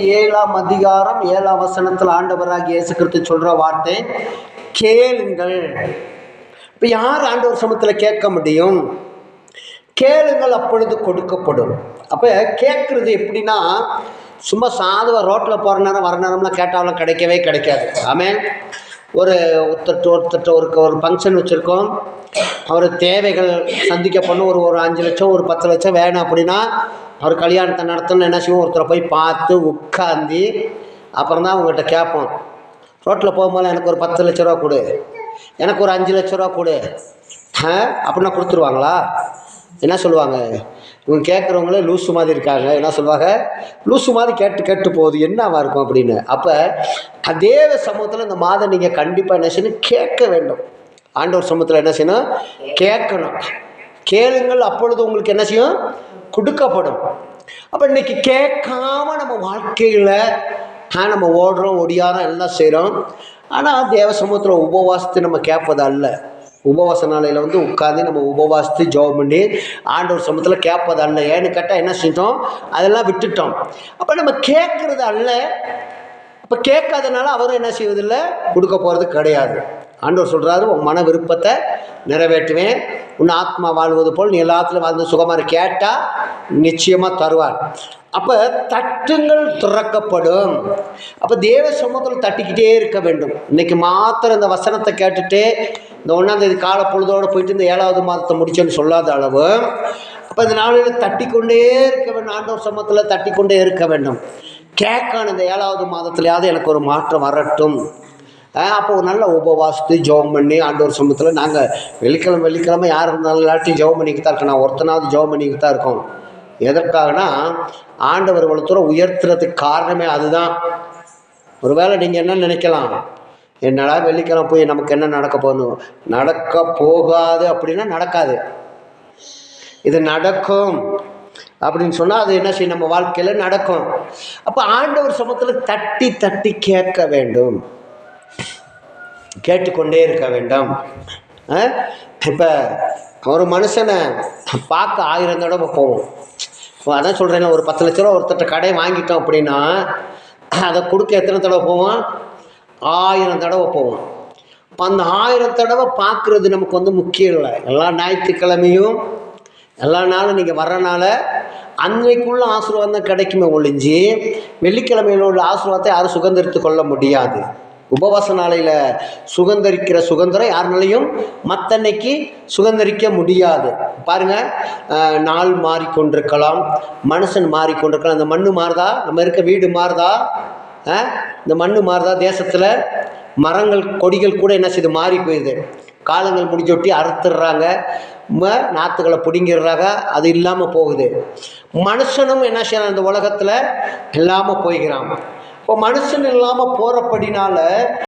7ஆம் அதிகாரம் 7ஆம் வசனத்தில் ஆண்டவராகிய இயேசு கிறிஸ்து சொல்ற வார்த்தை கேளுங்கள். இப்ப யார் ஆண்டவர் சமூகத்தில் கேட்க முடியும்? கேளுங்கள் அப்பொழுது கொடுக்கப்படும். அப்ப கேட்கறது எப்படின்னா, சும்மா சாதுவா ரோட்டில் போகிற நேரம் வர நேரம்லாம் கேட்டாலும் கிடைக்கவே கிடைக்காது. ஆமென். ஒருத்தர் ஒரு ஃபங்க்ஷன் வச்சுருக்கோம், அவர் தேவைகள் சந்திக்கப்படணும், ஒரு 5 லட்சம் ஒரு 10 லட்சம் வேணும் அப்படின்னா, அவர் கல்யாணத்தை நடத்தணும்னு என்ன செய்வோம், ஒருத்தரை போய் பார்த்து உட்காந்து அப்புறம் தான் அவங்ககிட்ட கேட்போம். ரோட்டில் போகும்போது எனக்கு ஒரு 10 லட்ச ரூபா கொடு, எனக்கு ஒரு 5 லட்ச ரூபா கொடு அப்படின்னா கொடுத்துருவாங்களா? என்ன சொல்லுவாங்க? இவங்க கேட்குறவங்களே லூசு மாதிரி இருக்காங்க. என்ன சொல்லுவாங்க? லூசு மாதிரி கேட்டு போகுது, என்னவா இருக்கும் அப்படின்னு. அப்போ தேவ சமூகத்தில் இந்த மாதம் நீங்கள் கண்டிப்பாக என்ன செய்யணும்? கேட்க வேண்டும். ஆண்டவர் சமூகத்தில் என்ன செய்யணும்? கேட்கணும். கேளுங்கள் அப்பொழுது உங்களுக்கு என்ன செய்யும்? கொடுக்கப்படும். அப்போ இன்னைக்கு கேட்காம நம்ம வாழ்க்கையில் நம்ம ஓடுறோம், ஒடியாரம், எல்லாம் செய்கிறோம். ஆனால் தேவ சமூகத்தில் உபவாசத்தை நம்ம கேட்பது அல்ல. உபவாச நாளையில் உட்காந்து நம்ம உபவாசத்து ஜெபம் பண்ணி ஆண்டவர் சமூகத்தில் கேட்பது அல்ல. ஏன்னு கேட்டால் என்ன செஞ்சோம்? அதெல்லாம் விட்டுட்டோம். அப்போ நம்ம கேட்கறது அல்ல. அப்போ கேட்காதனால அவரும் என்ன செய்வதில்லை? கொடுக்க போகிறது கிடையாது. ஆண்டவர் சொல்கிறாரு, உன் மன விருப்பத்தை நிறைவேற்றுவேன், உன் ஆத்மா வாழ்வது போல் நீ எல்லாத்துலையும் வாழ்ந்து சுகமாக கேட்டால் நிச்சயமாக தருவார். அப்போ தட்டுங்கள் திறக்கப்படும். அப்போ தேவ சமூகத்தில் தட்டிக்கிட்டே இருக்க வேண்டும். இன்னைக்கு மாத்திரம் இந்த வசனத்தை கேட்டுட்டு இந்த 1ஆம் தேதி கால பொழுதோடு போயிட்டு இந்த 7வது மாதத்தை முடிச்சேன்னு சொல்லாத அளவு அப்போ இந்த நாளில் தட்டிக்கொண்டே இருக்க வேண்டும். ஆண்டவர் சமூகத்தில் தட்டிக்கொண்டே இருக்க வேண்டும். கேட்கணும், இந்த 7வது மாதத்துலையாவது எனக்கு ஒரு மாற்றம் வரட்டும். அப்போ ஒரு நல்ல உபவாசத்து ஜெபம் பண்ணி ஆண்டவர் சமூகத்தில் நாங்கள் வெள்ளிக்கிழமை யார் இருந்தாலும் எல்லாத்தையும் ஜெபம் பண்ணிக்கிட்டு தான் இருக்கோம். நான் ஒருத்தனாவது ஜெபம் பண்ணிக்கிட்டு தான் இருக்கோம். எதற்காகனா ஆண்டவர் இவ்வளோ தூரம் உயர்த்துறதுக்கு காரணமே அதுதான். ஒருவேளை நீங்கள் என்ன நினைக்கலாம், என்னடா வெள்ளிக்கிழமை போய் நமக்கு என்ன நடக்க போகணும்? நடக்க போகாது அப்படின்னா நடக்காது. இது நடக்கும் அப்படின்னு சொன்னால் அது என்ன செய்யும்? நம்ம வாழ்க்கையில் நடக்கும். அப்போ ஆண்டவர் சமூகத்தில் தட்டி தட்டி கேட்க வேண்டும், கேட்டுக்கொண்டே இருக்க வேண்டும். இப்போ ஒரு மனுஷனை பார்க்க 1000 தடவை போவோம். அதான் சொல்கிறேன், ஒரு 10 லட்ச ரூபா ஒருத்தட்ட கடையை வாங்கிட்டோம் அப்படின்னா அதை கொடுக்க எத்தனை தடவை போவோம்? 1000 தடவை போவோம். இப்போ அந்த 1000 தடவை பார்க்குறது நமக்கு முக்கியம் இல்லை. எல்லா ஞாயிற்றுக்கிழமையும் எல்லா நாளும் நீங்கள் வர்றனால அன்றைக்குள்ள ஆசீர்வாதம் கிடைக்குமே ஒழிஞ்சு வெள்ளிக்கிழமையில் உள்ள ஆசீர்வாதத்தை யாரும் சுதந்திரித்து கொள்ள முடியாது. உபவாச நாளையில் சுதந்திரிக்கிற சுதந்திரம் யாருனாலையும் மற்றன்னைக்கு சுதந்திரிக்க முடியாது. பாருங்கள், நாள் மாறிக்கொண்டிருக்கலாம், மனுஷன் மாறிக்கொண்டிருக்கலாம். இந்த மண்ணு மாறுதா? நம்ம இருக்க வீடு மாறுதா? இந்த மண்ணு மாறுதா? தேசத்தில் மரங்கள் கொடிகள் கூட என்ன செய்யுது? மாறி போயிடுது. காலங்கள் முடிஞ்சொட்டி அறுத்துடுறாங்க, நாற்றுகளை பிடுங்கிடுறாங்க, அது இல்லாமல் போகுது. மனுஷனும் என்ன செய்யறான்? இந்த உலகத்தில் இல்லாமல் போய்கிறான். இப்போ மனுஷன் இல்லாமல் போகிறபடினால